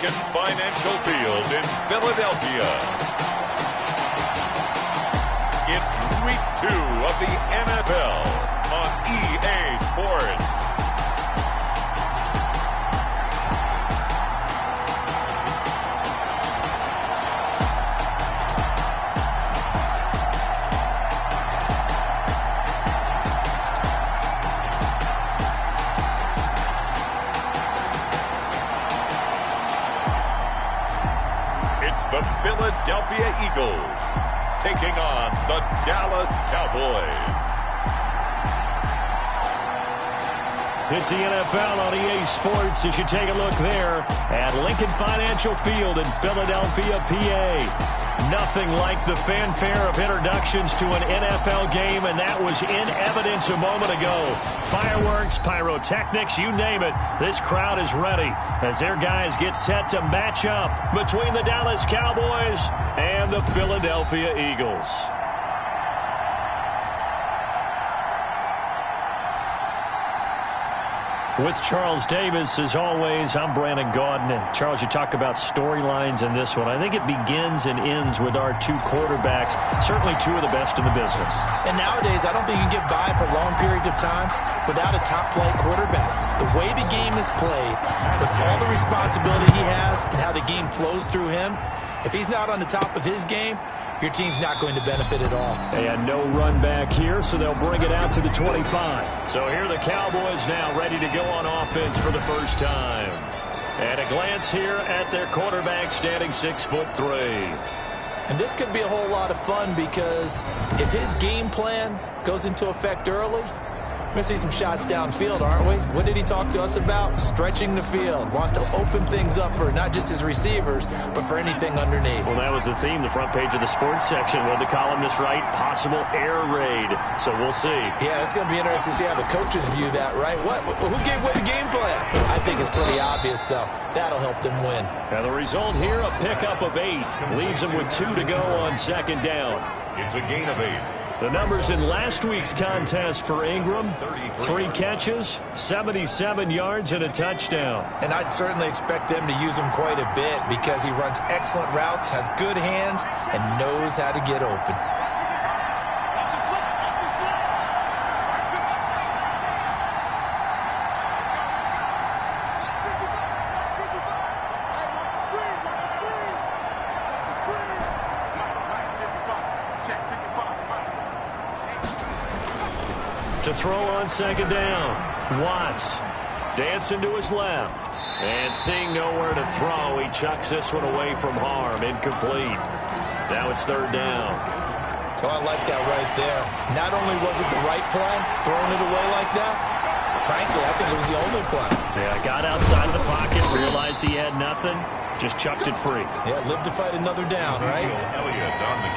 Lincoln Financial Field in Philadelphia. It's week 2 of the NFL on EA Sports. It's the Philadelphia Eagles taking on the Dallas Cowboys. It's the NFL on EA Sports as you take a look there at Lincoln Financial Field in Philadelphia, PA. Nothing like the fanfare of introductions to an NFL game, and that was in evidence a moment ago. Fireworks, pyrotechnics, you name it. This crowd is ready as their guys get set to match up between the Dallas Cowboys and the Philadelphia Eagles. With Charles Davis, as always, I'm Brandon Gaudin. Charles, you talk about storylines in this one. I think it begins and ends with our two quarterbacks, certainly two of the best in the business. And nowadays, I don't think you can get by for long periods of time without a top-flight quarterback. The way the game is played, with all the responsibility he has and how the game flows through him, if he's not on the top of his game, your team's not going to benefit at all. And no run back here, so they'll bring it out to the 25. So here are the Cowboys now ready to go on offense for the first time. And a glance here at their quarterback standing 6'3". And this could be a whole lot of fun because if his game plan goes into effect early, we're going to see some shots downfield, aren't we? What did he talk to us about? Stretching the field. Wants to open things up for not just his receivers, but for anything underneath. Well, that was the theme, the front page of the sports section. What the columnist write? Possible air raid. So we'll see. Yeah, it's going to be interesting to see how the coaches view that, right? Who gave away the game plan? I think it's pretty obvious, though. That'll help them win. Now the result here, a pickup of 8. Leaves them with 2 to go on second down. It's a gain of 8. The numbers in last week's contest for Ingram: 3 catches, 77 yards, and a touchdown. And I'd certainly expect them to use him quite a bit because he runs excellent routes, has good hands, and knows how to get open. To throw on second down, Watts dancing to his left. And seeing nowhere to throw, he chucks this one away from harm. Incomplete. Now it's third down. Oh, I like that right there. Not only was it the right play, throwing it away like that, frankly, I think it was the only play. Yeah, got outside of the pocket, realized he had nothing, just chucked it free. Yeah, live to fight another down, right?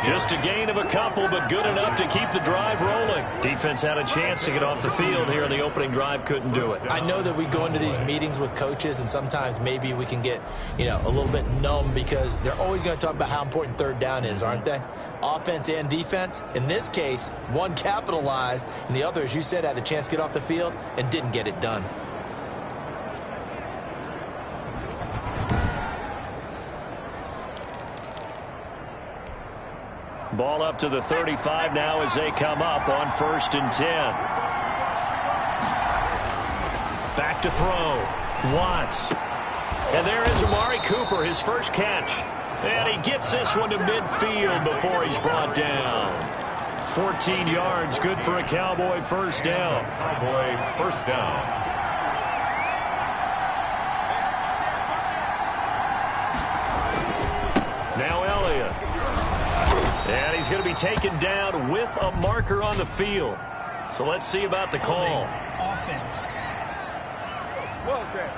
Just a gain of a couple, but good enough to keep the drive rolling. Defense had a chance to get off the field here in the opening drive, couldn't do it. I know that we go into these meetings with coaches, and sometimes maybe we can get, a little bit numb because they're always going to talk about how important third down is, aren't they? Offense and defense. In this case, one capitalized, and the other, as you said, had a chance to get off the field and didn't get it done. Ball up to the 35 now as they come up on 1st and 10. Back to throw. Watts. And there is Amari Cooper, his first catch. And he gets this one to midfield before he's brought down. 14 yards, good for a Cowboy first down. Cowboy first down. Now Elliott. And he's going to be taken down with a marker on the field. So let's see about the call. Offense. What was that,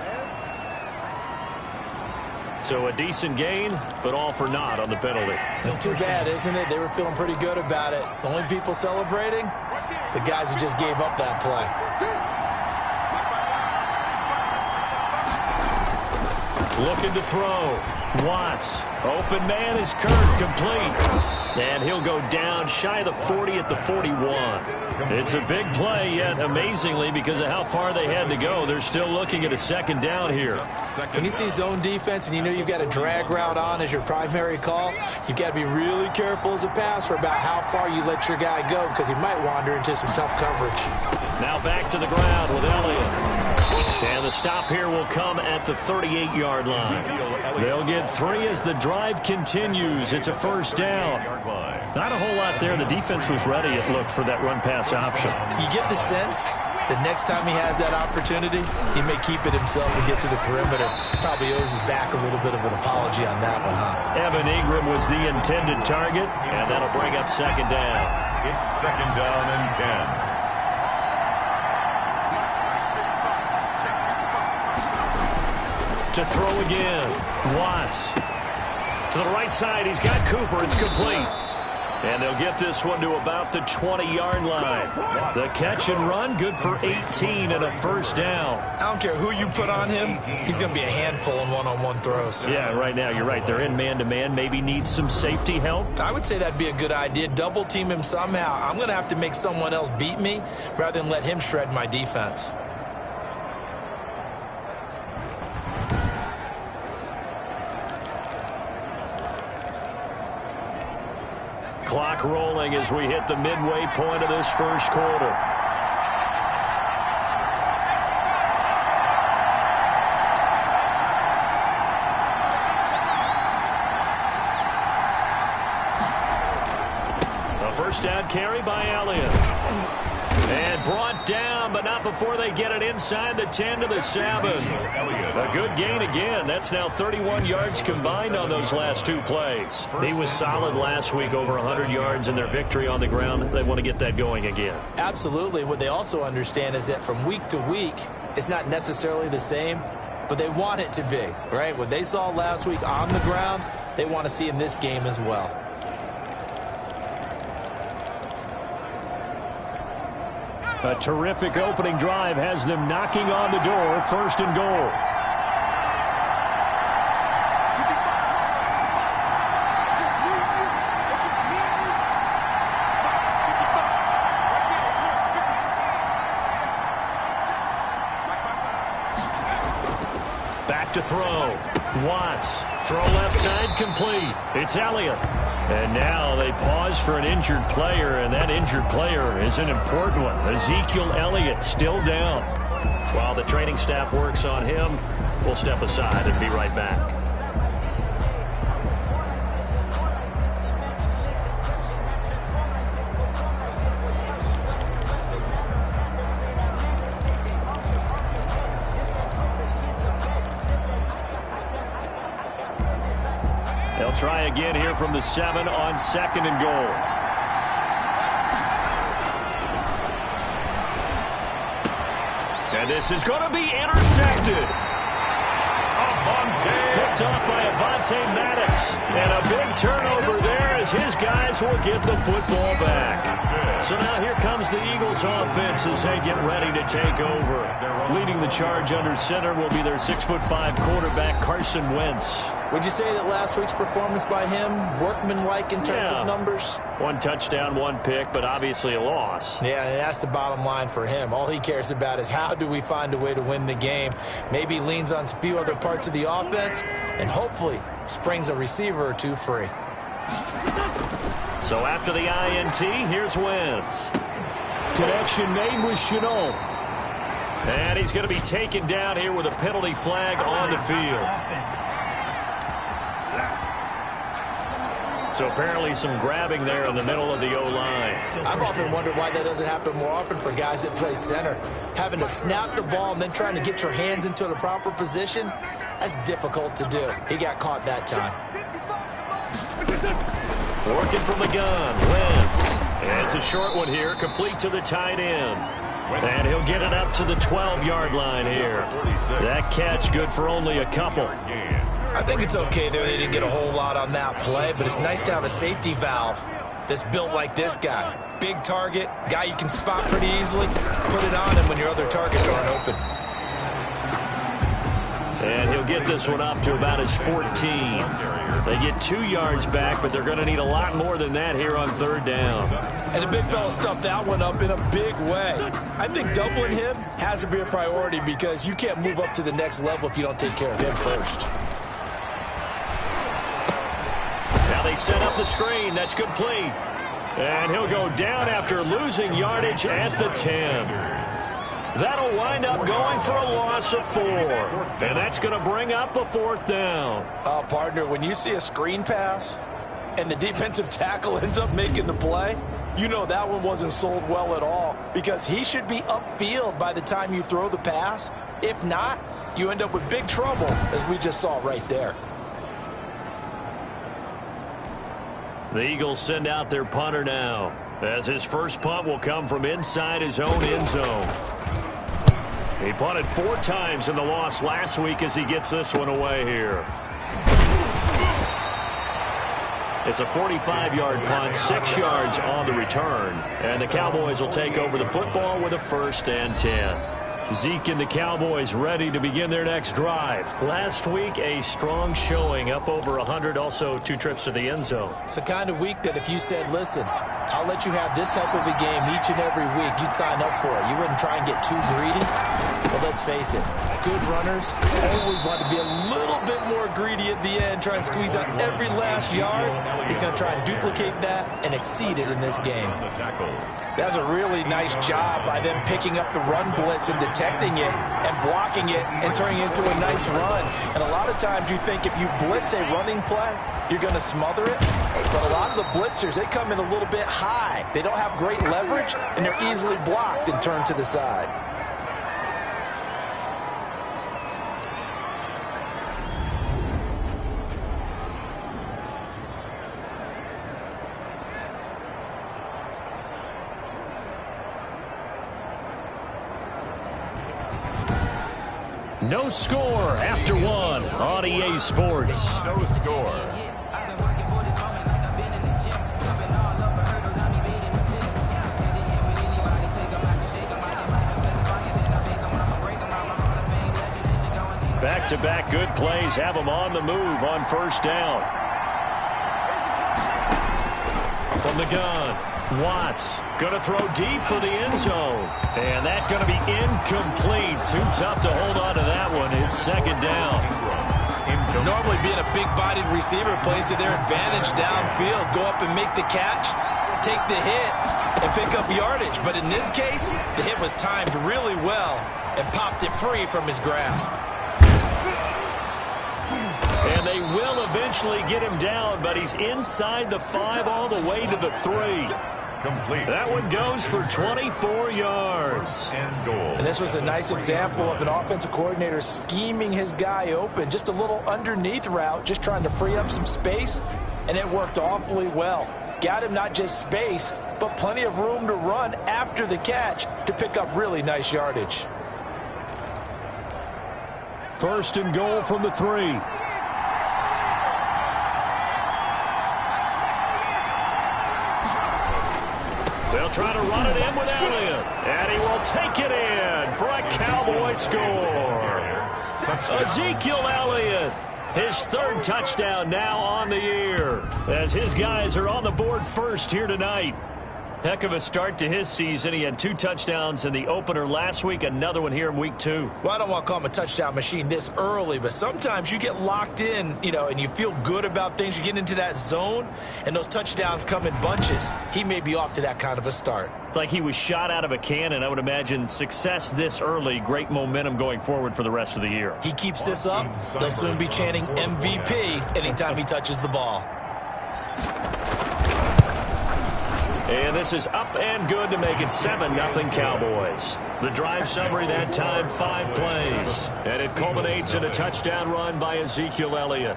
man? So a decent gain, but all for naught on the penalty. It's too bad, isn't it? They were feeling pretty good about it. The only people celebrating, the guys who just gave up that play. Looking to throw. Watts. Open man is Kirk, complete. And he'll go down shy of the 40 at the 41. It's a big play, yet amazingly, because of how far they had to go, they're still looking at a second down here. When you see zone defense and you know you've got a drag route on as your primary call, you've got to be really careful as a passer about how far you let your guy go because he might wander into some tough coverage. Now back to the ground with Elliott. And the stop here will come at the 38-yard line. They'll get 3 as the drive continues. It's a first down. Not a whole lot there. The defense was ready, it looked, for that run-pass option. You get the sense that next time he has that opportunity, he may keep it himself and get to the perimeter. Probably owes his back a little bit of an apology on that one, huh? Evan Ingram was the intended target, and that'll bring up second down. It's second down and 10. To throw again. Watts. To the right side, he's got Cooper. It's complete. And they'll get this one to about the 20-yard line. The catch and run, good for 18 and a first down. I don't care who you put on him, he's going to be a handful in one-on-one throws. Yeah, right now, you're right. They're in man-to-man. Maybe need some safety help. I would say that'd be a good idea. Double team him somehow. I'm going to have to make someone else beat me rather than let him shred my defense. Clock rolling as we hit the midway point of this first quarter. A first down carry by Elliott. And brought down, but not before they get it inside the 10 to the 7. A good gain again. That's now 31 yards combined on those last 2 plays. He was solid last week, over 100 yards in their victory on the ground. They want to get that going again. Absolutely. What they also understand is that from week to week, it's not necessarily the same, but they want it to be, right? What they saw last week on the ground, they want to see in this game as well. A terrific opening drive has them knocking on the door, first and goal. Back to throw. Watts. Throw left side, complete. It's Elliott. And now they pause for an injured player, and that injured player is an important one. Ezekiel Elliott still down. While the training staff works on him, we'll step aside and be right back. They'll try again here from the 7 on second and goal. And this is going to be intercepted. Picked off by Avonte Maddox. And a big turnover there as his guys will get the football back. So now here comes the Eagles offense as they get ready to take over. Leading the charge under center will be their 6'5" quarterback, Carson Wentz. Would you say that last week's performance by him, workmanlike in terms of numbers? 1 touchdown, 1 pick, but obviously a loss. Yeah, and that's the bottom line for him. All he cares about is how do we find a way to win the game. Maybe leans on a few other parts of the offense, and hopefully springs a receiver or 2 free. So after the INT, here's Wentz. Connection made with Chenault. And he's going to be taken down here with a penalty flag on the field. So apparently some grabbing there in the middle of the O-line. I've often wondered why that doesn't happen more often for guys that play center. Having to snap the ball and then trying to get your hands into the proper position, that's difficult to do. He got caught that time. Working from the gun, Wentz. And it's a short one here, complete to the tight end. And he'll get it up to the 12-yard line here. That catch good for only a couple. I think it's okay there. They didn't get a whole lot on that play, but it's nice to have a safety valve that's built like this guy. Big target, guy you can spot pretty easily. Put it on him when your other targets aren't open. And he'll get this one up to about his 14. They get 2 yards back, but they're going to need a lot more than that here on 3rd down. And the big fella stuffed that one up in a big way. I think doubling him has to be a priority because you can't move up to the next level if you don't take care of him first. Now they set up the screen. That's complete. And he'll go down after losing yardage at the 10. That'll wind up going for a loss of 4. And that's going to bring up a 4th down. Partner, when you see a screen pass and the defensive tackle ends up making the play, you know that one wasn't sold well at all because he should be upfield by the time you throw the pass. If not, you end up with big trouble, as we just saw right there. The Eagles send out their punter now, as his first punt will come from inside his own end zone. He punted 4 times in the loss last week as he gets this one away here. It's a 45-yard punt, 6 yards on the return. And the Cowboys will take over the football with a 1st and 10. Zeke and the Cowboys ready to begin their next drive. Last week, a strong showing, up over 100, also 2 trips to the end zone. It's the kind of week that if you said, listen, I'll let you have this type of a game each and every week, you'd sign up for it. You wouldn't try and get too greedy. But let's face it, good runners always want to be a little bit more greedy at the end, try and squeeze out every last yard. He's going to try and duplicate that and exceed it in this game. That's a really nice job by them picking up the run blitz and detecting it and blocking it and turning it into a nice run. And a lot of times you think if you blitz a running play, you're going to smother it. But a lot of the blitzers, they come in a little bit high. They don't have great leverage, and they're easily blocked and turned to the side. No score after 1 on EA Sports. No score. Back-to-back good plays have them on the move on 1st down. From the gun, Watts going to throw deep for the end zone. And that's going to be incomplete. Too tough to hold on to that one. It's 2nd down. Normally being a big-bodied receiver plays to their advantage downfield. Go up and make the catch, take the hit, and pick up yardage. But in this case, the hit was timed really well and popped it free from his grasp. And they will eventually get him down, but he's inside the 5 all the way to the 3. Complete. That one goes for 24 yards. And goal. And this was a nice example of an offensive coordinator scheming his guy open. Just a little underneath route, just trying to free up some space, and it worked awfully well. Got him not just space, but plenty of room to run after the catch to pick up really nice yardage. 1st and goal from the 3. They'll try to run it in with Elliott. And he will take it in for a Cowboy score. Ezekiel Elliott, his 3rd touchdown now on the year, as his guys are on the board first here tonight. Heck of a start to his season. He had 2 touchdowns in the opener last week, another one here in week 2. Well, I don't want to call him a touchdown machine this early, but sometimes you get locked in, and you feel good about things. You get into that zone, and those touchdowns come in bunches. He may be off to that kind of a start. It's like he was shot out of a cannon. I would imagine success this early, great momentum going forward for the rest of the year. He keeps this up, they'll soon be chanting MVP anytime he touches the ball. And this is up and good to make it 7-0 Cowboys. The drive summary that time, 5 plays. And it culminates in a touchdown run by Ezekiel Elliott.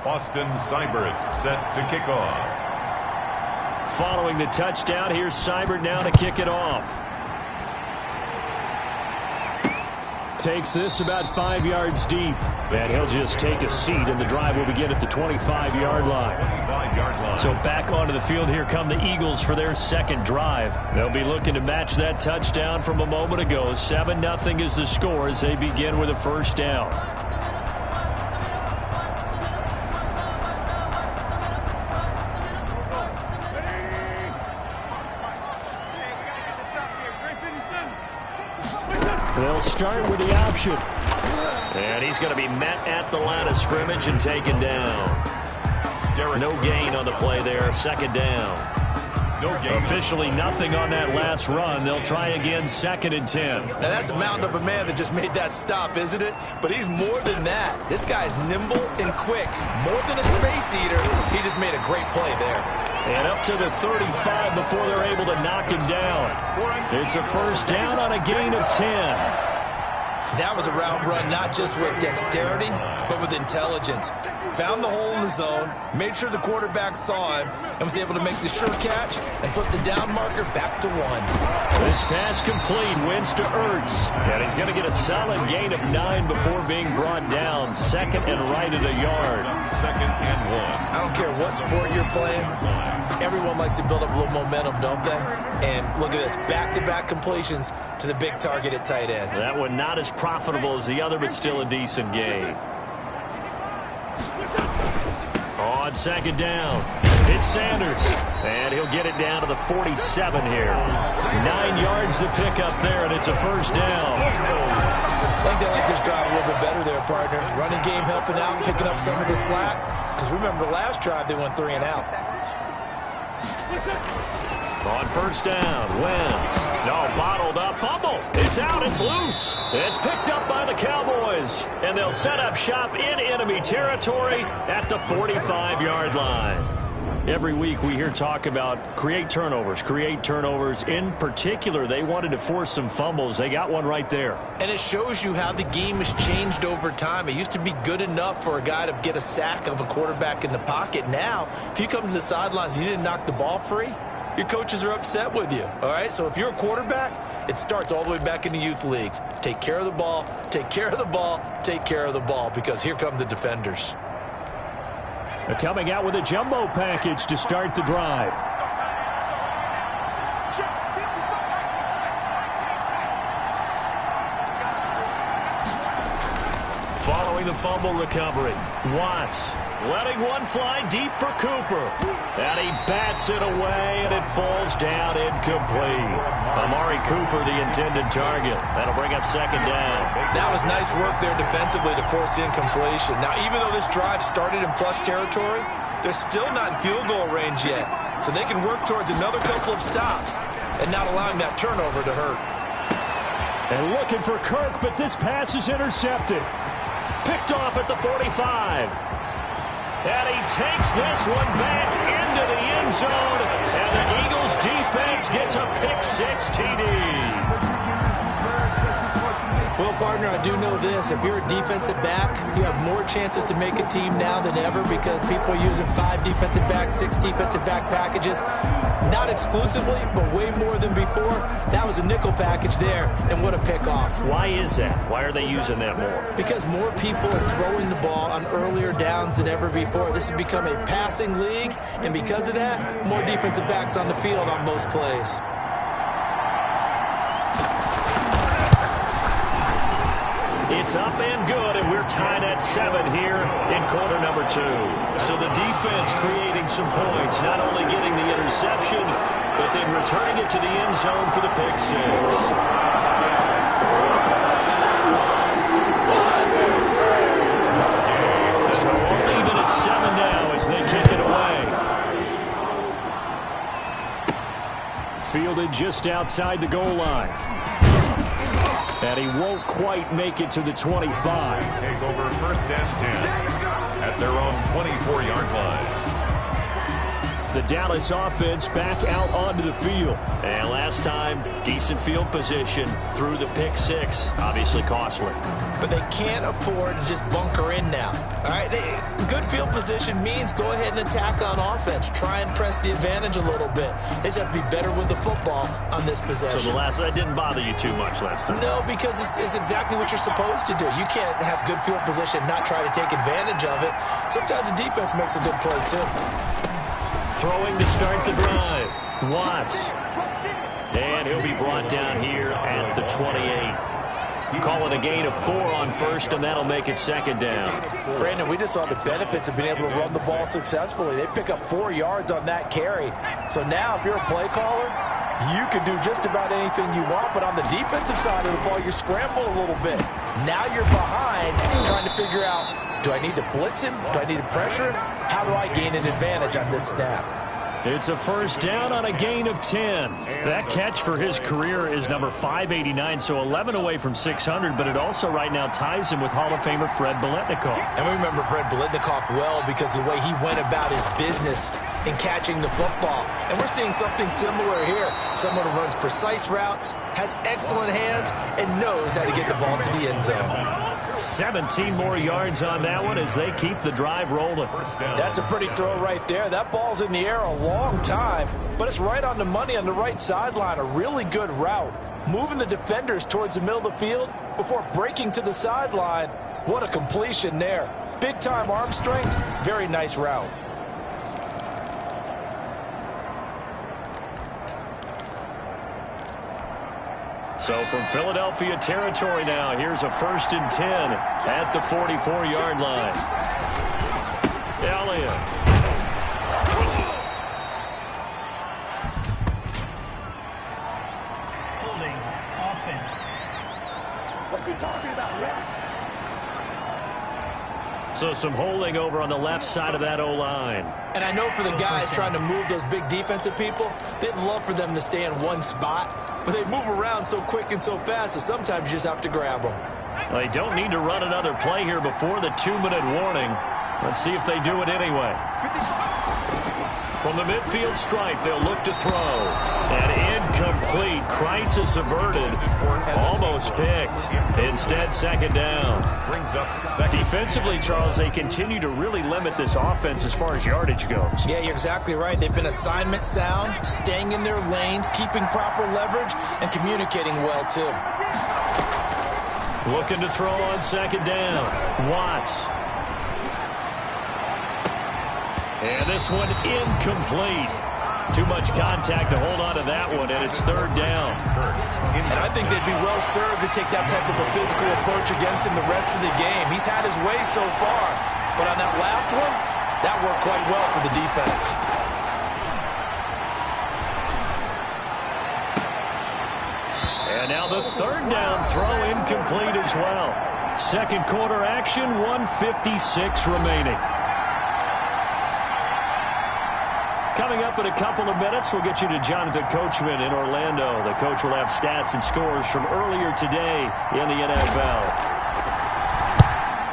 Austin Seibert set to kick off. Following the touchdown, here's Seibert now to kick it off. takes this about 5 yards deep. And he'll just take a seat, and the drive will begin at the 25-yard line. So back onto the field, here come the Eagles for their second drive. They'll be looking to match that touchdown from a moment ago. 7-0 is the score as they begin with a first down. They'll start with the option. And he's going to be met at the line of scrimmage and taken down. No gain on the play there. Second down. Officially nothing on that last run. They'll try again, 2nd and 10. Now that's a mountain of a man that just made that stop, isn't it? But he's more than that. This guy's nimble and quick. More than a space eater. He just made a great play there. And up to the 35 before they're able to knock him down. It's a first down on a gain of 10. That was a route run not just with dexterity, but with intelligence. Found the hole in the zone, made sure the quarterback saw him, and was able to make the sure catch and flip the down marker back to 1. This pass complete, wins to Ertz. And he's going to get a solid gain of 9 before being brought down. 2nd and right at a yard. 2nd and 1. I don't care what sport you're playing. Everyone likes to build up a little momentum, don't they? And look at this, back-to-back completions to the big target at tight end. That one not as profitable as the other, but still a decent gain. On 2nd down, it's Sanders. And he'll get it down to the 47 here. 9 yards to pick up there, and it's a first down. I think they like this drive a little bit better there, partner. Running game helping out, picking up some of the slack. Because remember, the last drive, they went 3 and out. On first down, Wentz. No, bottled up, fumble. It's out, it's loose. It's picked up by the Cowboys. And they'll set up shop in enemy territory at the 45-yard line. Every week we hear talk about create turnovers. In particular, they wanted to force some fumbles. They got one right there. And it shows you how the game has changed over time. It used to be good enough for a guy to get a sack of a quarterback in the pocket. Now, if you come to the sidelines and you didn't knock the ball free, your coaches are upset with you. All right, so if you're a quarterback, it starts all the way back in the youth leagues. Take care of the ball, take care of the ball, take care of the ball, because here come the defenders. They're coming out with a jumbo package to start the drive. Following the fumble recovery, Watts letting one fly deep for Cooper. And he bats it away, and it falls down incomplete. Amari Cooper, the intended target. That'll bring up 2nd down. That was nice work there defensively to force the incompletion. Now, even though this drive started in plus territory, they're still not in field goal range yet. So they can work towards another couple of stops and not allowing that turnover to hurt. And looking for Kirk, but this pass is intercepted. Picked off at the 45. And he takes this one back into the end zone. And the Eagles defense gets a pick-6 TD. Well, partner, I do know this. If you're a defensive back, you have more chances to make a team now than ever because people are using 5 defensive backs, 6 defensive back packages. Not exclusively, but way more than before. That was a nickel package there, and what a pickoff. Why is that? Why are they using that more? Because more people are throwing the ball on earlier downs than ever before. This has become a passing league, and because of that, more defensive backs on the field on most plays. It's up and good, and we're tied at 7 here in quarter number 2. So the defense creating some points, not only getting the interception, but then returning it to the end zone for the pick-6. So we'll leave it at 7 now as they kick it away. Fielded just outside the goal line. And he won't quite make it to the 25. Take over 1st and 10 at their own 24-yard line. The Dallas offense back out onto the field. And last time, decent field position through the pick six. Obviously costly. But they can't afford to just bunker in now. All right, good field position means go ahead and attack on offense. Try and press the advantage a little bit. They just have to be better with the football on this possession. So that didn't bother you too much last time? No, because it's exactly what you're supposed to do. You can't have good field position, not try to take advantage of it. Sometimes the defense makes a good play, too. Throwing to start the drive. Watts. And he'll be brought down here at the 28. Call it a gain of 4 on first, and that'll make it second down. Brandon, we just saw the benefits of being able to run the ball successfully. They pick up 4 yards on that carry. So now if you're a play caller, you can do just about anything you want, but on the defensive side of the ball, you scramble a little bit. Now you're behind, trying to figure out, do I need to blitz him? Do I need to pressure him? How do I gain an advantage on this snap? It's a first down on a gain of 10. That catch for his career is number 589, so 11 away from 600, but it also right now ties him with Hall of Famer Fred Biletnikoff. And we remember Fred Biletnikoff well because of the way he went about his business in catching the football. And we're seeing something similar here. Someone who runs precise routes, has excellent hands, and knows how to get the ball to the end zone. 17 more yards on that one as they keep the drive rolling. That's a pretty throw right there. That ball's in the air a long time, but it's right on the money on the right sideline. A really good route. Moving the defenders towards the middle of the field before breaking to the sideline. What a completion there. Big-time arm strength. Very nice route. So from Philadelphia territory now, here's a 1st and 10 at the 44-yard line. Elliott. Holding offense. What you talking about, Red? So some holding over on the left side of that O-line. And I know for the guys trying to move those big defensive people, they'd love for them to stay in one spot. But they move around so quick and so fast that sometimes you just have to grab them. They don't need to run another play here before the 2-minute warning. Let's see if they do it anyway. From the midfield stripe, they'll look to throw. And incomplete. Crisis averted. Almost picked. Instead, second down. Defensively, Charles, they continue to really limit this offense as far as yardage goes. Yeah, you're exactly right. They've been assignment sound, staying in their lanes, keeping proper leverage, and communicating well, too. Looking to throw on second down. Watts. And this one incomplete. Too much contact to hold on to that one, and it's third down. And I think they'd be well served to take that type of a physical approach against him the rest of the game. He's had his way so far, but on that last one, that worked quite well for the defense. And now the third down throw incomplete as well. Second quarter action, 1:56 remaining. Coming up in a couple of minutes, we'll get you to Jonathan Coachman in Orlando. The coach will have stats and scores from earlier today in the NFL.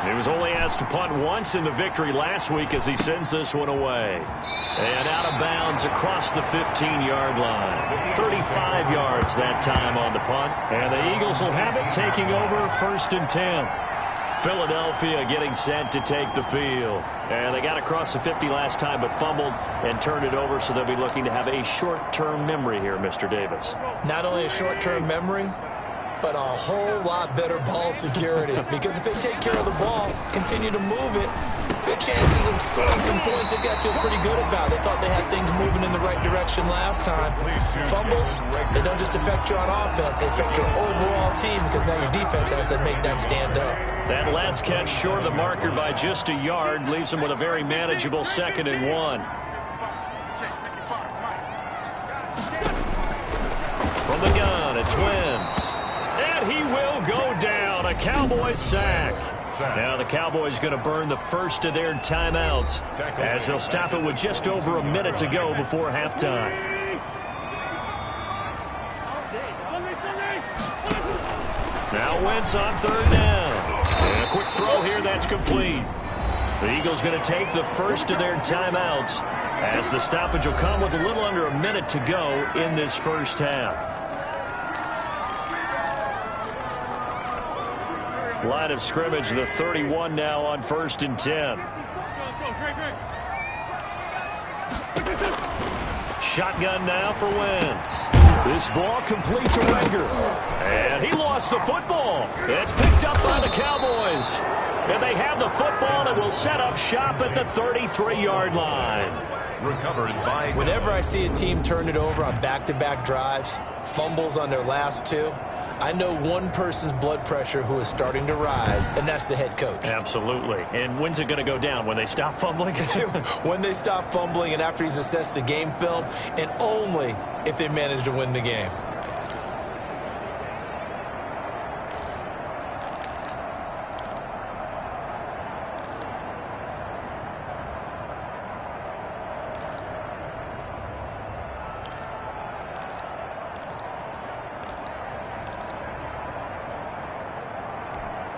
He was only asked to punt once in the victory last week as he sends this one away. And out of bounds across the 15-yard line. 35 yards that time on the punt. And the Eagles will have it taking over 1st and 10. Philadelphia getting set to take the field. And they got across the 50 last time but fumbled and turned it over, so they'll be looking to have a short-term memory here, Mr. Davis. Not only a short-term memory, but a whole lot better ball security. Because if they take care of the ball, continue to move it, good chances of scoring some points. They've got to feel pretty good about. They thought they had things moving in the right direction last time. Fumbles, they don't just affect you on offense. They affect your overall team because now your defense has to make that stand up. That last catch short of the marker by just a yard leaves them with a very manageable 2nd and 1. From the gun, it's Wentz. And he will go down. A Cowboys sack. Now the Cowboys going to burn the first of their timeouts as they'll stop it with just over a minute to go before halftime. Now Wentz on third down. And a quick throw here, that's complete. The Eagles going to take the first of their timeouts as the stoppage will come with a little under a minute to go in this first half. Line of scrimmage, the 31 now on 1st and 10. Shotgun now for Wentz. This ball complete to Rager. And he lost the football. It's picked up by the Cowboys. And they have the football and will set up shop at the 33-yard line. Recovered by... Whenever I see a team turn it over on back-to-back drives, fumbles on their last two, I know one person's blood pressure who is starting to rise, and that's the head coach. Absolutely. And when's it going to go down? When they stop fumbling? When they stop fumbling and after he's assessed the game film, and only if they manage to win the game.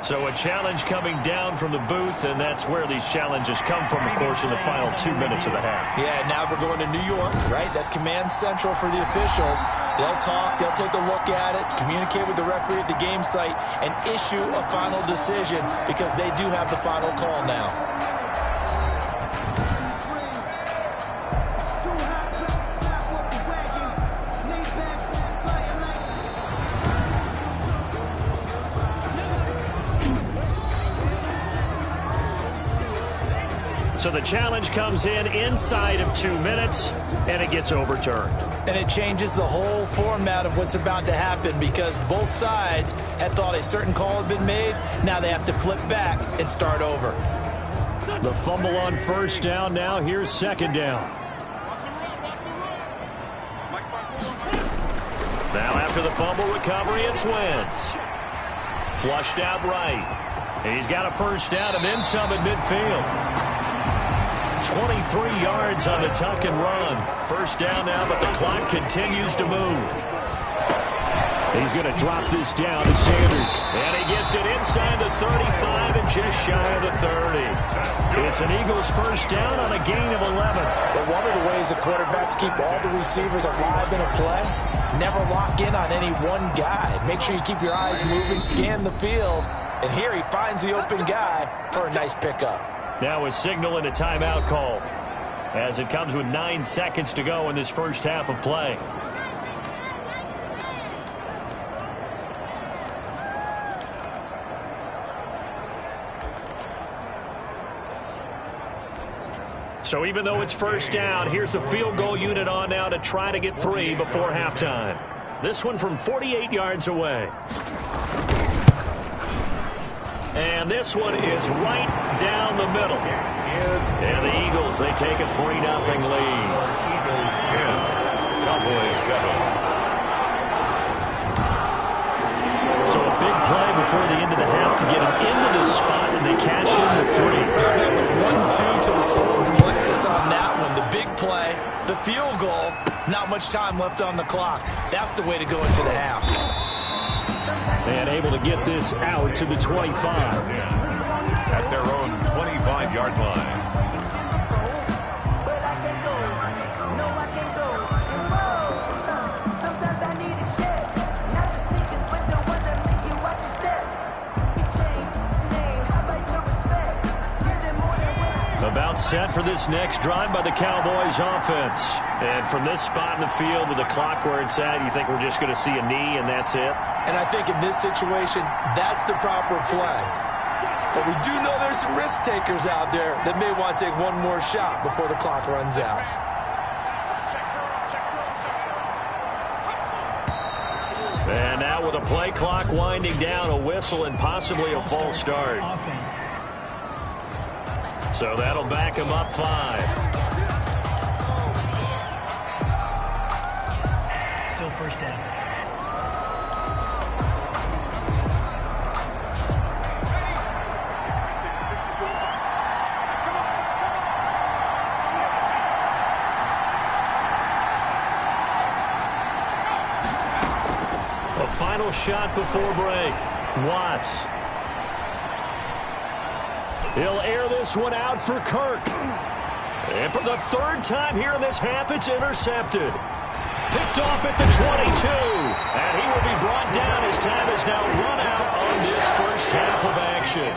So a challenge coming down from the booth, and that's where these challenges come from, of course, in the final 2 minutes of the half. Yeah, now we're going to New York, right? That's command central for the officials. They'll talk, they'll take a look at it, communicate with the referee at the game site, and issue a final decision because they do have the final call now. So the challenge comes in inside of 2 minutes, and it gets overturned. And it changes the whole format of what's about to happen because both sides had thought a certain call had been made. Now they have to flip back and start over. The fumble on 1st down. Now here's 2nd down. Now after the fumble recovery, it's Wentz. Flushed out right. He's got a 1st down and then some at midfield. 23 yards on the tuck and run. 1st down now, but the clock continues to move. He's going to drop this down to Sanders. And he gets it inside the 35 and just shy of the 30. It's an Eagles 1st down on a gain of 11. But one of the ways the quarterbacks keep all the receivers alive in a play, never lock in on any one guy. Make sure you keep your eyes moving, scan the field. And here he finds the open guy for a nice pickup. Now a signal and a timeout call as it comes with 9 seconds to go in this first half of play. So even though it's 1st down, here's the field goal unit on now to try to get 3 before halftime. This one from 48 yards away. And this one is right down the middle. And the Eagles, they take a 3-0 lead. Eagles 10, Cowboys 7. So a big play before the end of the half to get them into this spot, and they cash in the 3. 1-2 to the solar plexus on that one. The big play, the field goal, not much time left on the clock. That's the way to go into the half. And able to get this out to the 25. At their own 25-yard line. About set for this next drive by the Cowboys offense. And from this spot in the field with the clock where it's at, you think we're just going to see a knee and that's it? And I think in this situation, that's the proper play. But we do know there's some risk takers out there that may want to take one more shot before the clock runs out. And now with a play clock winding down, a whistle and possibly a false start. Offense. So that'll back him up 5. Still 1st down. A final shot before break. Watts. He'll air this one out for Kirk. And for the third time here in this half, it's intercepted. Picked off at the 22. And he will be brought down as time has now run out on this first half of action.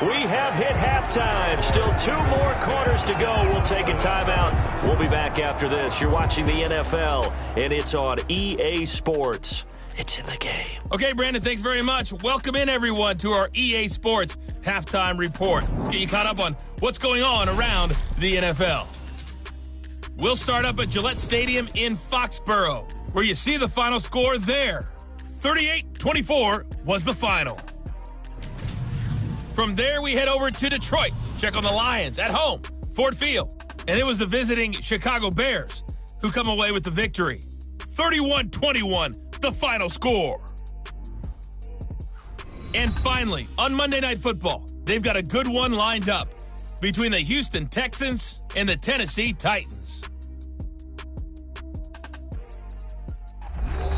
We have hit halftime. Still 2 more quarters to go. We'll take a timeout. We'll be back after this. You're watching the NFL, and it's on EA Sports. It's in the game. Okay, Brandon, thanks very much. Welcome in, everyone, to our EA Sports Halftime Report. Let's get you caught up on what's going on around the NFL. We'll start up at Gillette Stadium in Foxborough, where you see the final score there. 38-24 was the final. From there, we head over to Detroit. Check on the Lions at home, Ford Field. And it was the visiting Chicago Bears who come away with the victory. 31-21, the final score. And finally, on Monday Night Football, they've got a good one lined up between the Houston Texans and the Tennessee Titans.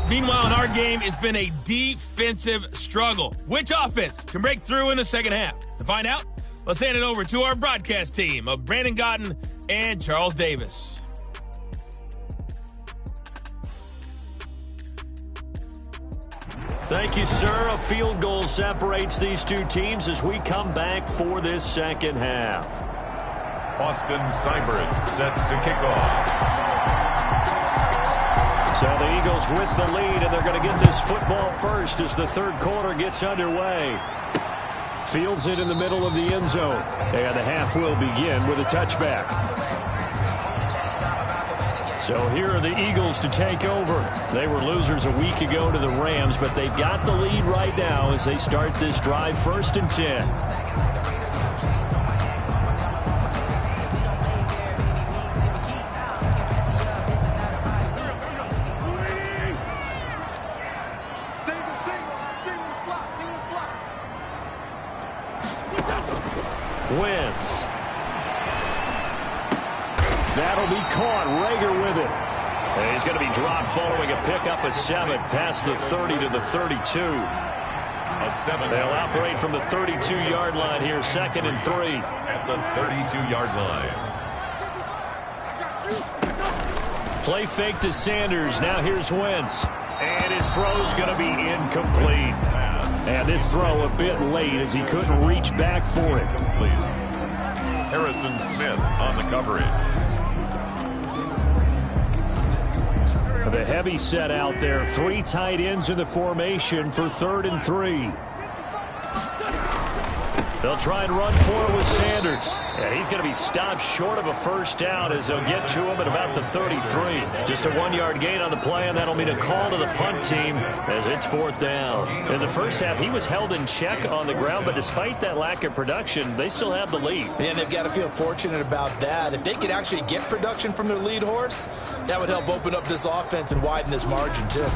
Meanwhile, in our game, it's been a defensive struggle. Which offense can break through in the second half? To find out, let's hand it over to our broadcast team of Brandon Gotten and Charles Davis. Thank you, sir. A field goal separates these two teams as we come back for this second half. Austin Seibert set to kick off. So the Eagles with the lead, and they're going to get this football first as the third quarter gets underway. Fields it in the middle of the end zone. And the half will begin with a touchback. So here are the Eagles to take over. They were losers a week ago to the Rams, but they've got the lead right now as they start this drive 1st and 10. Wentz. That'll be caught. Rager with it. And he's going to be dropped following a pickup of 7 past the 30 to the 32. A 7. They'll operate from the 32-yard line here, 2nd and 3. At the 32-yard line. Play fake to Sanders. Now here's Wentz. And his throw's going to be incomplete. And this throw a bit late as he couldn't reach back for it. Harrison Smith on the coverage. The heavy set out there. 3 tight ends in the formation for 3rd and 3. They'll try and run for it with Sanders. And he's going to be stopped short of a first down as they'll get to him at about the 33. Just a 1-yard gain on the play, and that'll mean a call to the punt team as it's 4th down. In the first half, he was held in check on the ground, but despite that lack of production, they still have the lead. And they've got to feel fortunate about that. If they could actually get production from their lead horse, that would help open up this offense and widen this margin, too.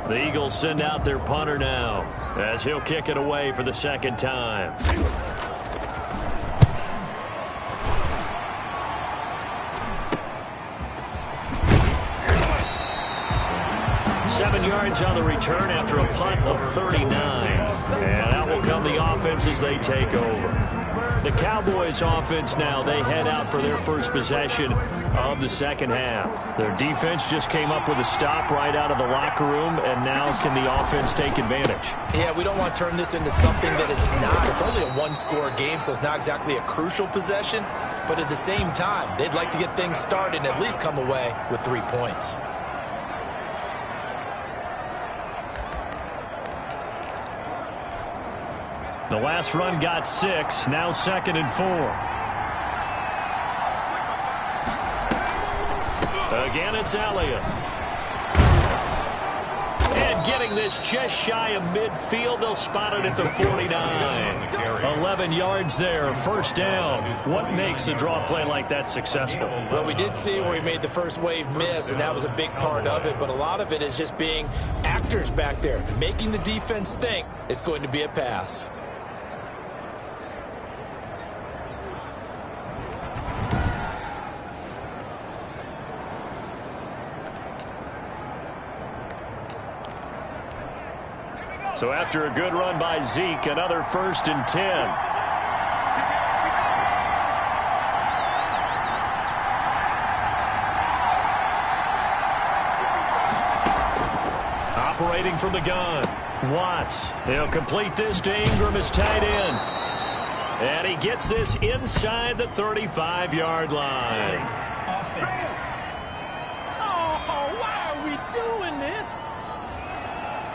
The Eagles send out their punter now as he'll kick it away for the 2nd time. Seven yards on the return after a punt of 39. And out will come the offense as they take over. The Cowboys offense now, they head out for their first possession of the second half. Their defense just came up with a stop right out of the locker room, and now can the offense take advantage? Yeah, we don't want to turn this into something that it's not. It's only a 1-score game, so it's not exactly a crucial possession. But at the same time, they'd like to get things started and at least come away with 3 points. The last run got 6, now 2nd and 4. Again, it's Elliott. And getting this just shy of midfield, they'll spot it at the 49. 11 yards there, 1st down. What makes a draw play like that successful? Well, we did see where he made the first wave miss, and that was a big part of it. But a lot of it is just being actors back there, making the defense think it's going to be a pass. So after a good run by Zeke, another 1st and 10. Operating from the gun, Watts. He'll complete this to Ingram, his tight end. And he gets this inside the 35-yard line. Offense. Oh, why are we doing this?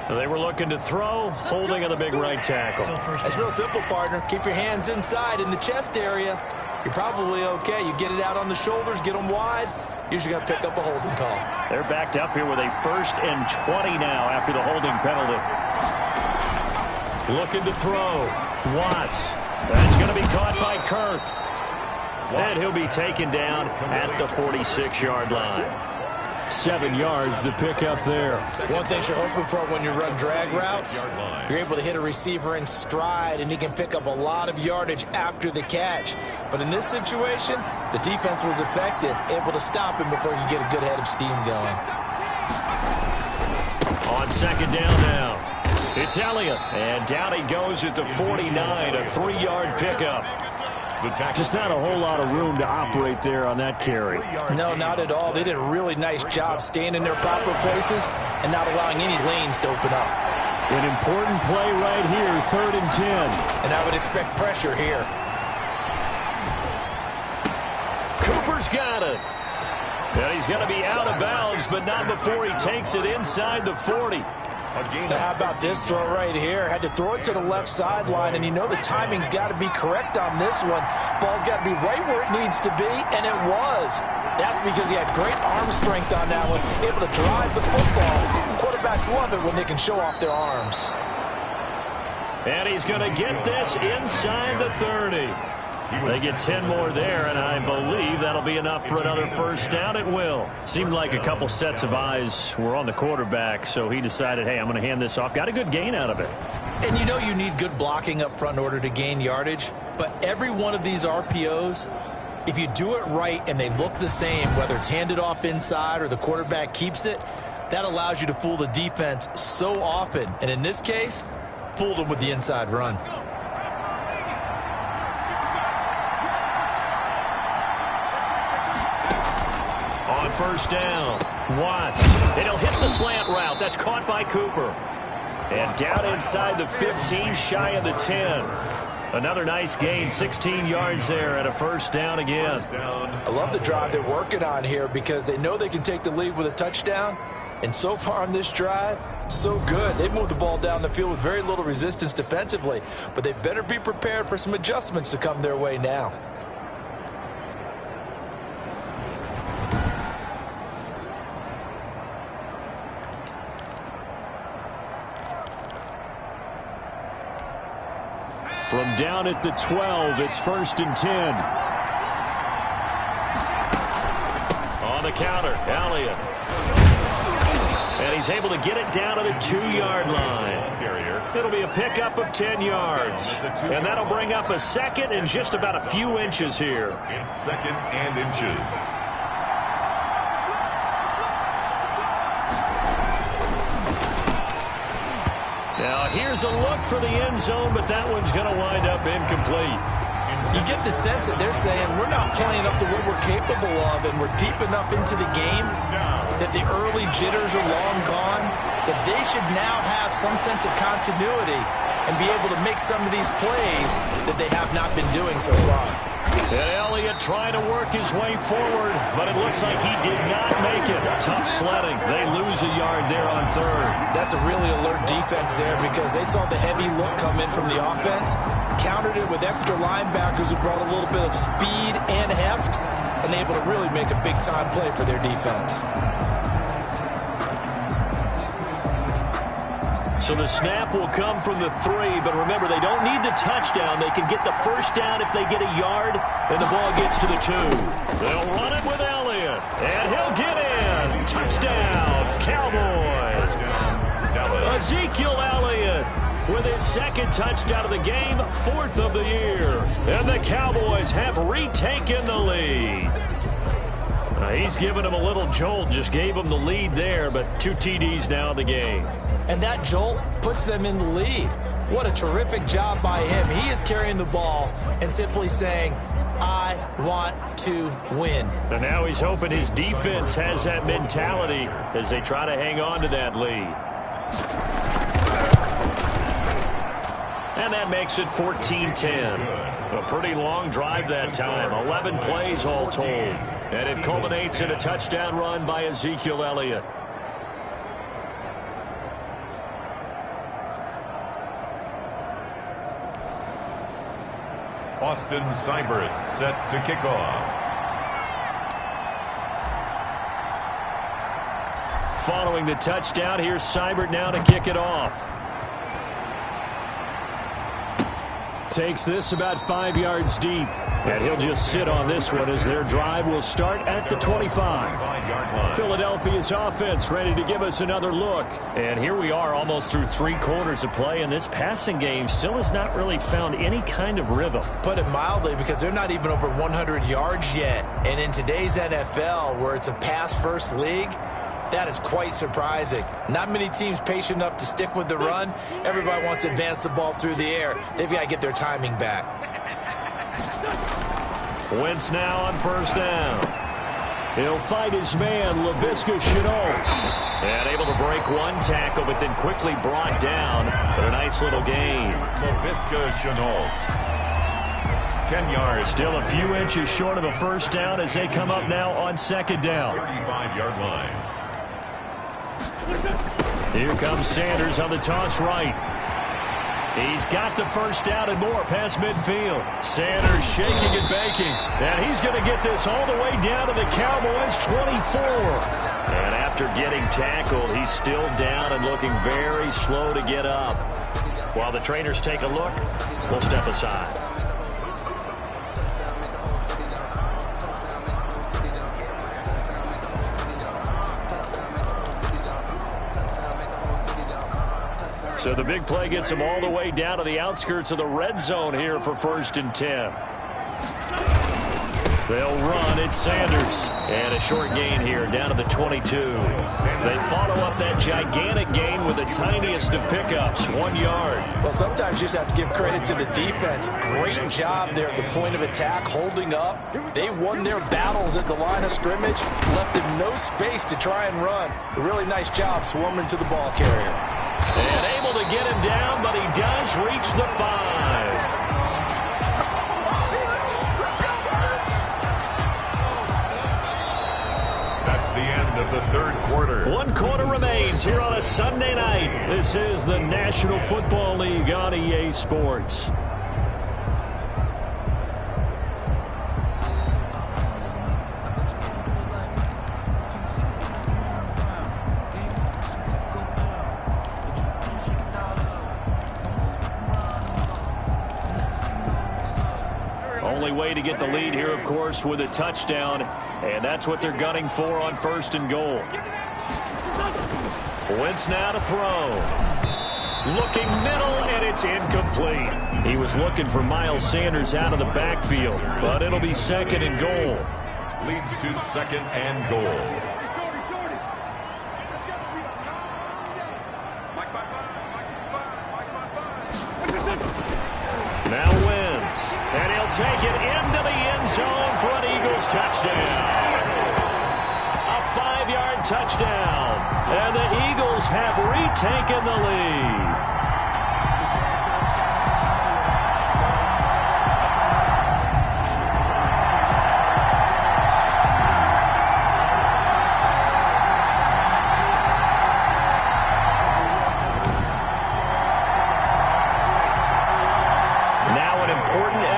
They were looking to throw, holding on the big right tackle. Still first It's down. real simple, partner. Keep your hands inside in the chest area. You're probably okay. You get it out on the shoulders, get them wide. Usually going to pick up a holding call. They're backed up here with a 1st and 20 now after the holding penalty. Looking to throw. Watts. That's going to be caught by Kirk. And he'll be taken down at the 46-yard line. 7 yards to pick up there. One thing you're hoping for when you run drag routes, you're able to hit a receiver in stride, and he can pick up a lot of yardage after the catch. But in this situation, the defense was effective, able to stop him before he could get a good head of steam going. On 2nd down now, it's Elliott. And down he goes at the 49, a 3-yard pickup. Just not a whole lot of room to operate there on that carry. No, not at all. They did a really nice job staying in their proper places and not allowing any lanes to open up. An important play right here, 3rd and 10. And I would expect pressure here. Cooper's got it. And he's going to be out of bounds, but not before he takes it inside the 40. Now, how about this throw right here? Had to throw it to the left sideline, and you know the timing's got to be correct on this one. Ball's got to be right where it needs to be, and it was. That's because he had great arm strength on that one, able to drive the football. Quarterbacks love it when they can show off their arms. And he's going to get this inside the 30. They get 10 more there, and I believe that'll be enough for another 1st down. It will. Seemed like a couple sets of eyes were on the quarterback, so he decided, hey, I'm going to hand this off. Got a good gain out of it. And you know you need good blocking up front in order to gain yardage, but every one of these RPOs, if you do it right and they look the same, whether it's handed off inside or the quarterback keeps it, that allows you to fool the defense so often. And in this case, fooled them with the inside run. On 1st down, Watts. And he'll hit the slant route. That's caught by Cooper. And down inside the 15, shy of the 10. Another nice gain, 16 yards there, and a 1st down again. I love the drive they're working on here because they know they can take the lead with a touchdown. And so far on this drive, so good. They moved the ball down the field with very little resistance defensively, but they better be prepared for some adjustments to come their way now. From down at the 12, it's 1st and 10. On the counter, Elliott. And he's able to get it down to the 2-yard line. It'll be a pickup of 10 yards. And that'll bring up a 2nd and just about a few inches here. In 2nd and inches. Now here's a look for the end zone, but that one's going to wind up incomplete. You get the sense that they're saying we're not playing up to what we're capable of, and we're deep enough into the game that the early jitters are long gone, that they should now have some sense of continuity and be able to make some of these plays that they have not been doing so far. And Elliott trying to work his way forward, but it looks like he did not make it. Tough sledding. They lose a yard there on 3rd. That's a really alert defense there because they saw the heavy look come in from the offense, countered it with extra linebackers who brought a little bit of speed and heft, and able to really make a big-time play for their defense. So the snap will come from the 3, but remember, they don't need the touchdown. They can get the 1st down if they get a yard, and the ball gets to the 2. They'll run it with Elliott, and he'll get in. Touchdown, Cowboys. Ezekiel Elliott with his 2nd touchdown of the game, 4th of the year. And the Cowboys have retaken the lead. He's given him a little jolt, just gave him the lead there, but 2 TDs now in the game. And that jolt puts them in the lead. What a terrific job by him. He is carrying the ball and simply saying, I want to win. And now he's hoping his defense has that mentality as they try to hang on to that lead. And that makes it 14-10. A pretty long drive that time. 11 plays all told. And it culminates in a touchdown run by Ezekiel Elliott. Austin Seibert set to kick off. Following the touchdown, here's Seibert now to kick it off. Takes this about 5 yards deep. And he'll just sit on this one as their drive will start at the 25. Philadelphia's offense ready to give us another look. And here we are almost through 3 quarters of play, and this passing game still has not really found any kind of rhythm. Put it mildly, because they're not even over 100 yards yet. And in today's NFL, where it's a pass-first league, that is quite surprising. Not many teams patient enough to stick with the run. Everybody wants to advance the ball through the air. They've got to get their timing back. Wentz now on first down. He'll fight his man, Laviska Shenault. And able to break one tackle, but then quickly brought down. But a nice little gain. Laviska Shenault. 10 yards. Still a few inches short of a first down as they come up now on second down. 35-yard line. Here comes Sanders on the toss right. He's got the first down and more past midfield. Sanders shaking and baking. And he's going to get this all the way down to the Cowboys' 24. And after getting tackled, he's still down and looking very slow to get up. While the trainers take a look, we'll step aside. So the big play gets him all the way down to the outskirts of the red zone here for 1st and 10. They'll run. It's Sanders. And a short gain here down to the 22. They follow up that gigantic gain with the tiniest of pickups, 1 yard. Well, sometimes you just have to give credit to the defense. Great job there at the point of attack, holding up. They won their battles at the line of scrimmage, left them no space to try and run. A really nice job swarming to the ball carrier. And able to get him down, but he does reach the 5. That's the end of the third quarter. 1 quarter remains here on a Sunday night. This is the National Football League on EA Sports. Only way to get the lead here, of course, with a touchdown, and that's what they're gunning for on 1st and goal. Wentz now to throw. Looking middle, and it's incomplete. He was looking for Miles Sanders out of the backfield, but it'll be 2nd and goal. Leads to 2nd and goal. Now Wentz, and he'll take it into the end zone for an Eagles touchdown. A 5-yard touchdown, and the Eagles have retaken the lead.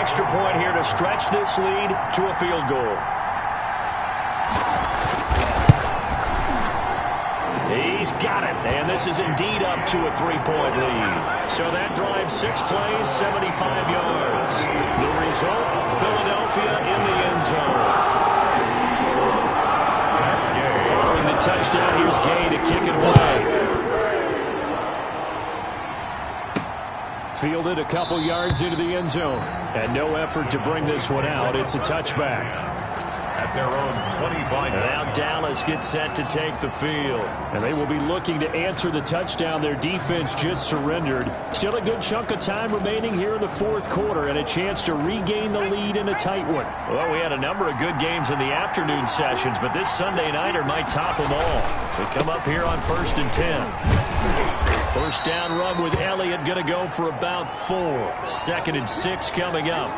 Extra point here to stretch this lead to a field goal. He's got it, and this is indeed up to a 3-point lead. So that drives 6 plays, 75 yards. The result, Philadelphia in the end zone. Following the touchdown, here's Gay to kick it away. Fielded a couple yards into the end zone. And no effort to bring this one out. It's a touchback. At their own 25. And now Dallas gets set to take the field. And they will be looking to answer the touchdown their defense just surrendered. Still a good chunk of time remaining here in the fourth quarter and a chance to regain the lead in a tight one. Well, we had a number of good games in the afternoon sessions, but this Sunday nighter might top them all. We come up here on 1st and 10. First down run with Elliott going to go for about 4. 2nd and 6 coming up.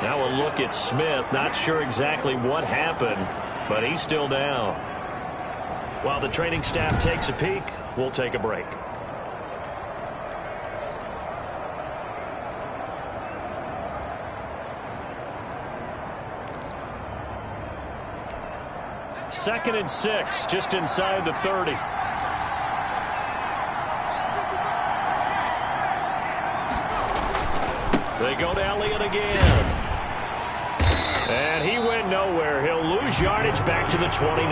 Now we'll look at Smith. Not sure exactly what happened, but he's still down. While the training staff takes a peek, we'll take a break. Second and 6, just inside the 30. They go to Elliott again. And he went nowhere. He'll lose yardage back to the 29.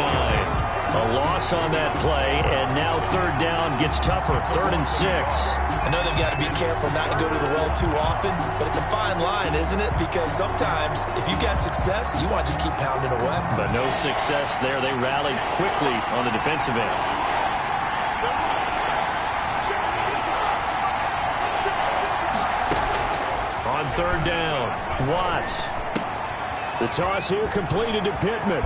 A loss on that play, and now 3rd down gets tougher. 3rd and 6. I know they've got to be careful not to go to the well too often, but it's a fine line, isn't it? Because sometimes if you got success, you want to just keep pounding away. But no success there. They rallied quickly on the defensive end. On 3rd down, Watts. The toss here completed to Pittman.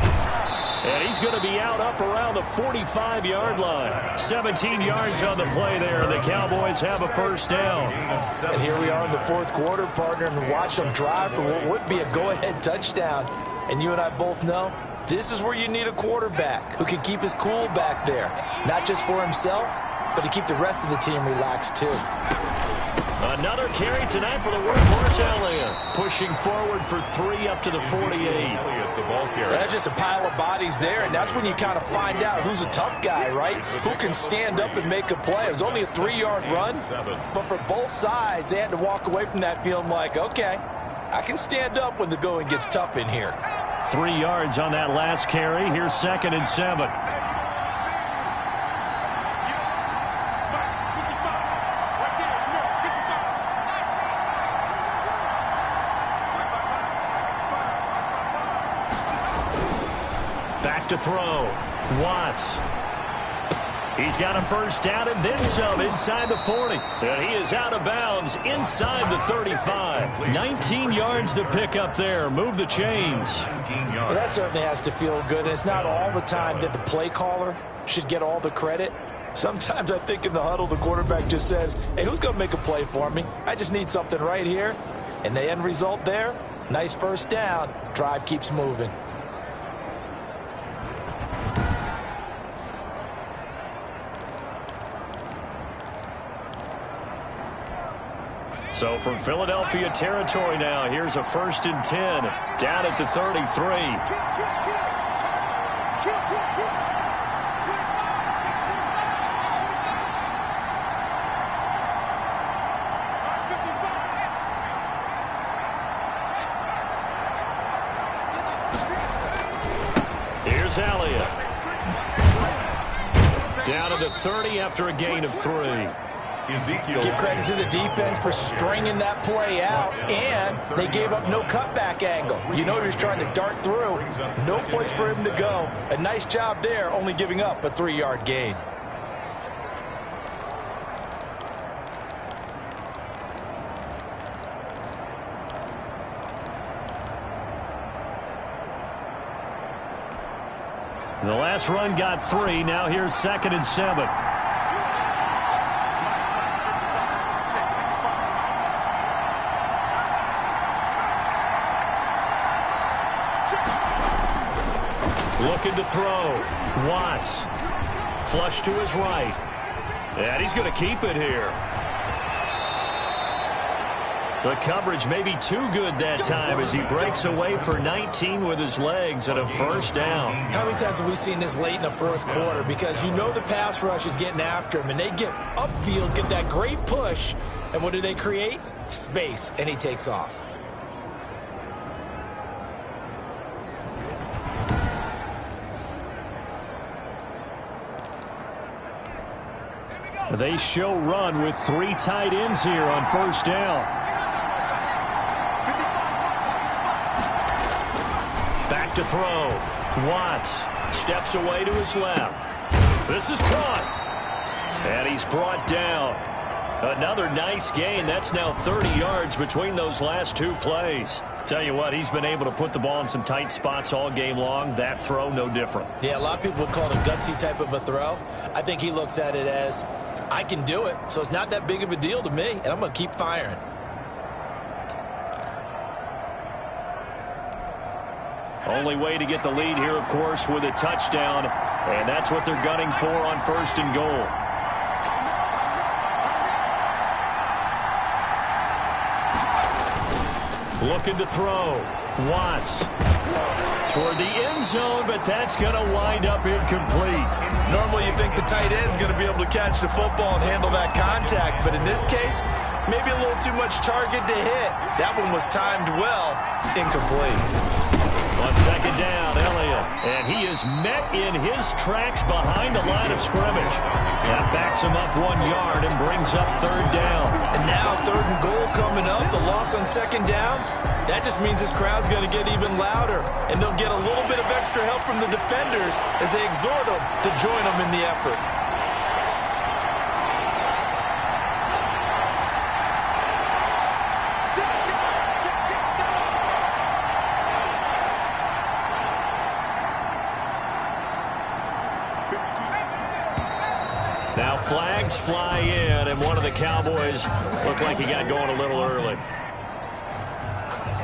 And he's going to be out up around the 45-yard line. 17 yards on the play there, and the Cowboys have a first down. And here we are in the fourth quarter, partner, and watch them drive for what would be a go-ahead touchdown. And you and I both know this is where you need a quarterback who can keep his cool back there. Not just for himself, but to keep the rest of the team relaxed, too. Another carry tonight for the workhorse Elliott. Pushing forward for 3 up to the 48. That's just a pile of bodies there, and that's when you kind of find out who's a tough guy, right? Who can stand up and make a play. It was only a 3-yard run, but for both sides, they had to walk away from that feeling like, okay, I can stand up when the going gets tough in here. 3 yards on that last carry. Here's 2nd and 7. To throw. Watts. He's got a first down and then some inside the 40. And he is out of bounds inside the 35. 19 yards to pick up there. Move the chains. Well, that certainly has to feel good. And it's not all the time that the play caller should get all the credit. Sometimes I think in the huddle, the quarterback just says, hey, who's going to make a play for me? I just need something right here. And the end result there, nice first down. Drive keeps moving. So from Philadelphia territory now, here's a 1st and 10 down at the 33. Here's Elliott. Down at the 30 after a gain of 3. Give credit to the defense for stringing that play out, and they gave up no cutback angle. You know he was trying to dart through. No place for him to go. A nice job there, only giving up a 3-yard gain. The last run got 3. Now here's 2nd and 7. Looking to throw. Watts. Flush to his right. And he's going to keep it here. The coverage may be too good that time as he breaks away for 19 with his legs and a first down. How many times have we seen this late in the fourth quarter? Because you know the pass rush is getting after him, and they get upfield, get that great push, and what do they create? Space, and he takes off. They show run with 3 tight ends here on first down. Back to throw. Watts steps away to his left. This is caught. And he's brought down. Another nice gain. That's now 30 yards between those last two plays. Tell you what, he's been able to put the ball in some tight spots all game long. That throw, no different. Yeah, a lot of people would call it a gutsy type of a throw. I think he looks at it as, I can do it, so it's not that big of a deal to me, and I'm going to keep firing. Only way to get the lead here, of course, with a touchdown, and that's what they're gunning for on 1st and goal. Looking to throw. Watts toward the end zone, but that's going to wind up incomplete. Normally you think the tight end's going to be able to catch the football and handle that contact, but in this case, maybe a little too much target to hit. That one was timed well. Incomplete. On 2nd down, Elliott. And he is met in his tracks behind the line of scrimmage. That backs him up 1 yard and brings up 3rd down. And now 3rd and goal coming up. The loss on 2nd down. That just means this crowd's going to get even louder. And they'll get a little bit of extra help from the defenders as they exhort them to join them in the effort. Now flags fly in, and one of the Cowboys looked like he got going a little early.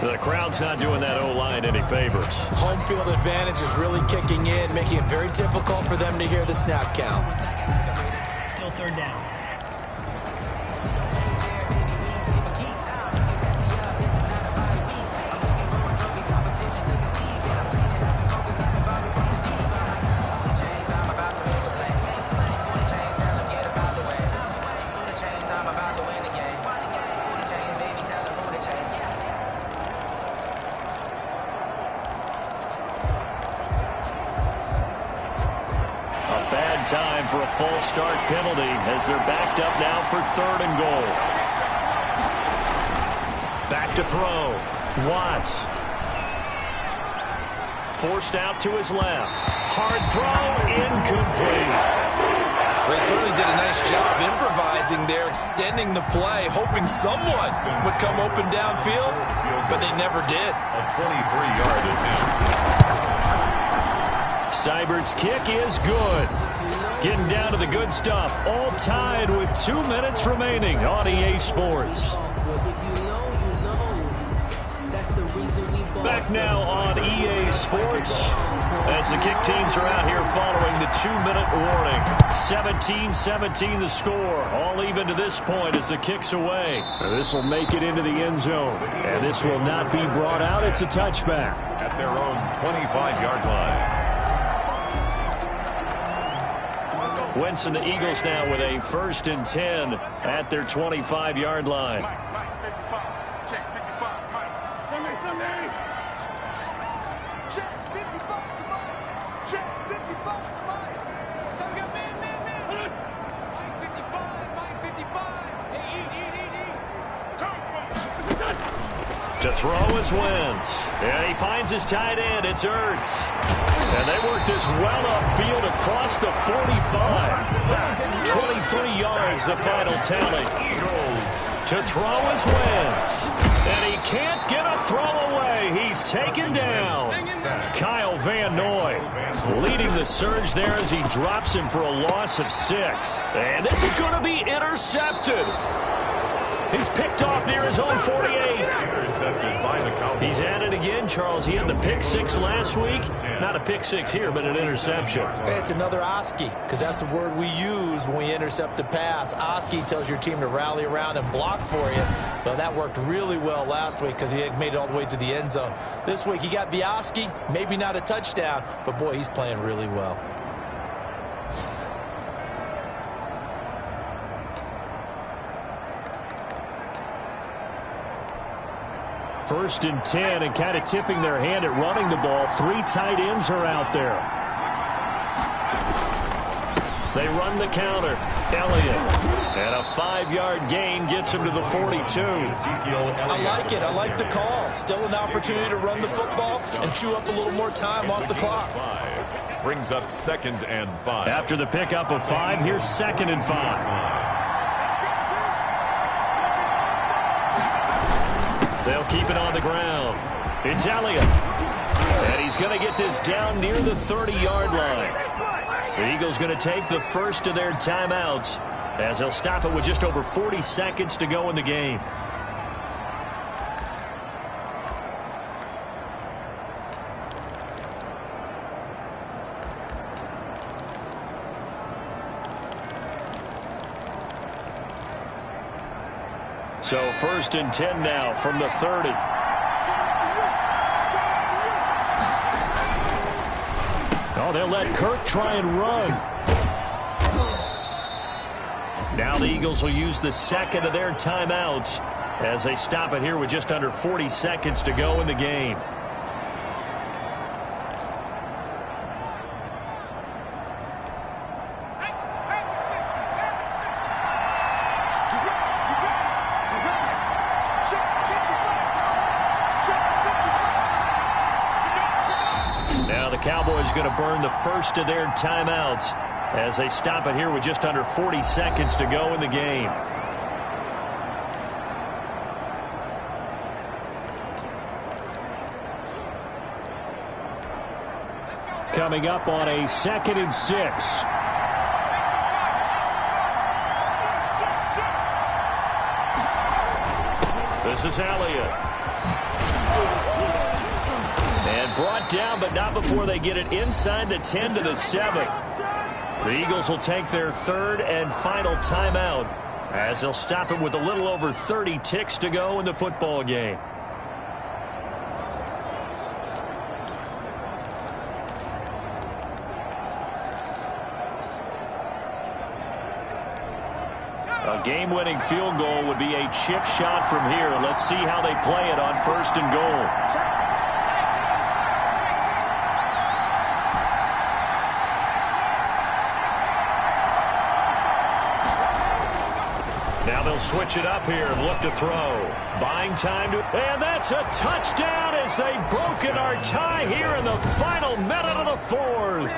The crowd's not doing that O-line any favors. Home field advantage is really kicking in, making it very difficult for them to hear the snap count. Still 3rd down. Time for a false start penalty as they're backed up now for 3rd and goal. Back to throw. Watts. Forced out to his left. Hard throw, incomplete. They certainly did a nice job improvising there, extending the play, hoping someone would come open downfield, but they never did. A 23-yard attempt. Seibert's kick is good. Getting down to the good stuff. All tied with 2 minutes remaining on EA Sports. Back now on EA Sports as the kick teams are out here following the 2-minute warning. 17-17 the score. All even to this point as the kick's away. This will make it into the end zone. And this will not be brought out. It's a touchback. At their own 25-yard line. Wentz and the Eagles now with a 1st and 10 at their 25-yard line. To throw is Wentz. And he finds his tight end. It's Ertz. And they work this well upfield across the 45. 23 yards, the final tally. To throw is Wentz. And he can't get a throw away. He's taken down. Kyle Van Noy leading the surge there as he drops him for a loss of 6. And this is going to be intercepted. He's picked off near his own 48. He's at it again, Charles. He had the pick 6 last week. Not a pick 6 here, but an interception. It's another Oski, because that's the word we use when we intercept a pass. Oski tells your team to rally around and block for you. But that worked really well last week because he had made it all the way to the end zone. This week he got the Oski, maybe not a touchdown, but boy, he's playing really well. First and 10, and kind of tipping their hand at running the ball. 3 tight ends are out there. They run the counter. Elliott. And a 5-yard gain gets him to the 42. I like it. I like the call. Still an opportunity to run the football and chew up a little more time off the clock. Brings up 2nd and 5. After the pickup of 5, here's 2nd and 5. They'll keep it on the ground. It's Elliott. And he's going to get this down near the 30-yard line. The Eagles going to take the first of their timeouts as they'll stop it with just over 40 seconds to go in the game. So 1st and 10 now from the 30. Oh, they'll let Kirk try and run. Now the Eagles will use the second of their timeouts as they stop it here with just under 40 seconds to go in the game. Cowboys going to burn the first of their timeouts as they stop it here with just under 40 seconds to go in the game. Coming up on a 2nd and 6. This is Elliott. And brought down, but not before they get it inside the 10 to the 7. The Eagles will take their 3rd and final timeout as they'll stop it with a little over 30 ticks to go in the football game. A game-winning field goal would be a chip shot from here. Let's see how they play it on 1st and goal. Now they'll switch it up here and look to throw. Buying time and that's a touchdown as they've broken our tie here in the final minute of the 4th.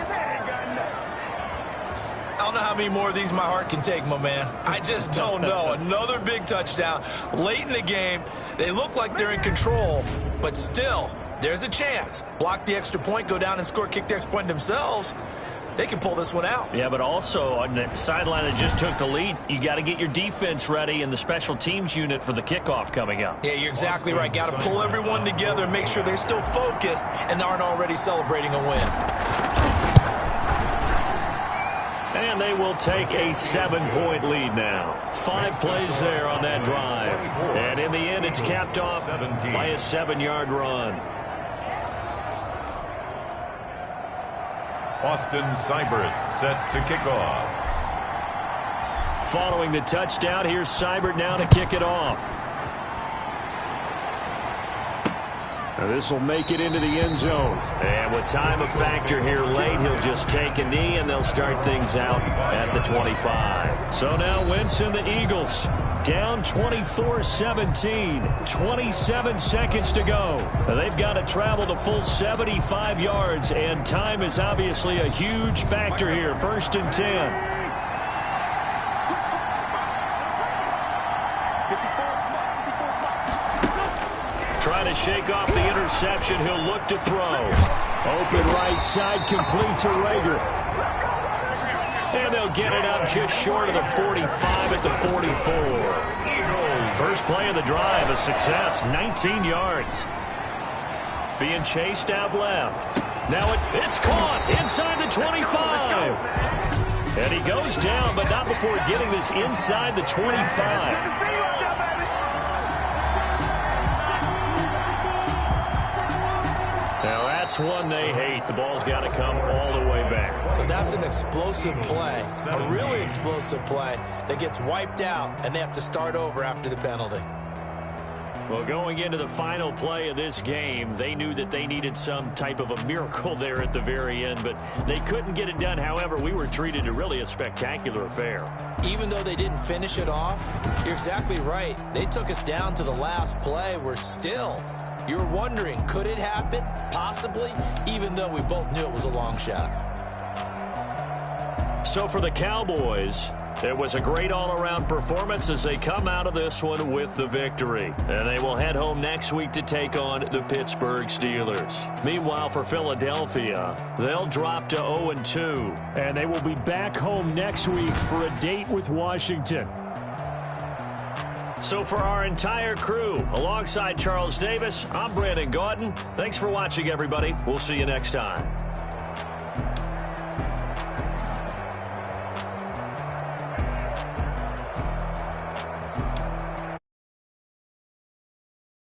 I don't know how many more of these my heart can take, my man. I just don't know. Another big touchdown late in the game. They look like they're in control, but still, there's a chance. Block the extra point, go down and score, kick the extra point themselves. They can pull this one out. Yeah, but also on the sideline that just took the lead, you got to get your defense ready and the special teams unit for the kickoff coming up. Yeah, you're exactly right. Got to pull everyone together and make sure they're still focused and aren't already celebrating a win. And they will take a 7-point lead now. 5 plays there on that drive. And in the end, it's capped off by a 7-yard run. Austin Seibert set to kick off. Following the touchdown, here's Seibert now to kick it off. This will make it into the end zone. And with time a factor here late, he'll just take a knee and they'll start things out at the 25. So now Wentz and the Eagles down 24-17. 27 seconds to go. They've got to travel the full 75 yards, and time is obviously a huge factor here. 1st and 10. Trying to shake off the interception. He'll look to throw. Open right side, complete to Rager. And they'll get it up just short of the 45 at the 44. First play of the drive, a success, 19 yards. Being chased out left. Now it's caught inside the 25. And he goes down, but not before getting this inside the 25. Now that's one they hate. The ball's got to come all the way back. So that's an explosive play, a really explosive play that gets wiped out, and they have to start over after the penalty. Well, going into the final play of this game, they knew that they needed some type of a miracle there at the very end, but they couldn't get it done. However, we were treated to really a spectacular affair. Even though they didn't finish it off, you're exactly right. They took us down to the last play. You're wondering, could it happen? Possibly, even though we both knew it was a long shot. So for the Cowboys, it was a great all-around performance as they come out of this one with the victory. And they will head home next week to take on the Pittsburgh Steelers. Meanwhile, for Philadelphia, they'll drop to 0-2. And they will be back home next week for a date with Washington. So for our entire crew, alongside Charles Davis, I'm Brandon Gaudin. Thanks for watching, everybody. We'll see you next time.